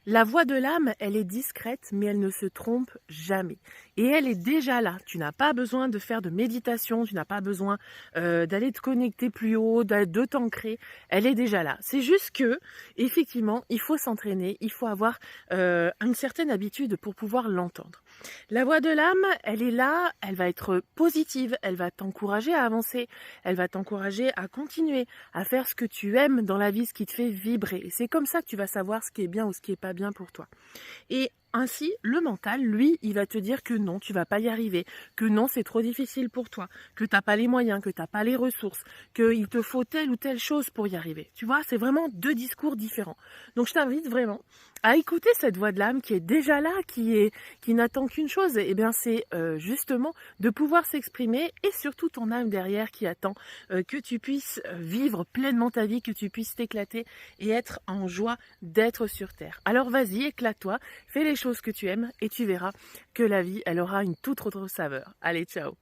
La voix de l'âme, elle est discrète, mais elle ne se trompe jamais. Et elle est déjà là. Tu n'as pas besoin de faire de méditation, tu n'as pas besoin d'aller te connecter plus haut, de t'ancrer. Elle est déjà là. C'est juste que, effectivement, il faut s'entraîner, il faut avoir une certaine habitude pour pouvoir l'entendre. La voix de l'âme, elle est là, elle va être positive, elle va t'encourager à avancer, elle va t'encourager à continuer, à faire ce que tu aimes dans la vie, ce qui te fait vibrer. Et c'est comme ça que tu vas savoir ce qui est bien ou ce qui est pas bien pour toi. Et ainsi, le mental, lui, il va te dire que non, tu vas pas y arriver, que non, c'est trop difficile pour toi, que t'as pas les moyens, que t'as pas les ressources, qu'il te faut telle ou telle chose pour y arriver. Tu vois, c'est vraiment deux discours différents. Donc je t'invite vraiment à écouter cette voix de l'âme qui est déjà là, qui n'attend qu'une chose, et bien c'est justement de pouvoir s'exprimer et surtout ton âme derrière qui attend que tu puisses vivre pleinement ta vie, que tu puisses t'éclater et être en joie d'être sur terre. Alors vas-y, éclate-toi, fais les choses que tu aimes et tu verras que la vie, elle aura une toute autre saveur. Allez, ciao!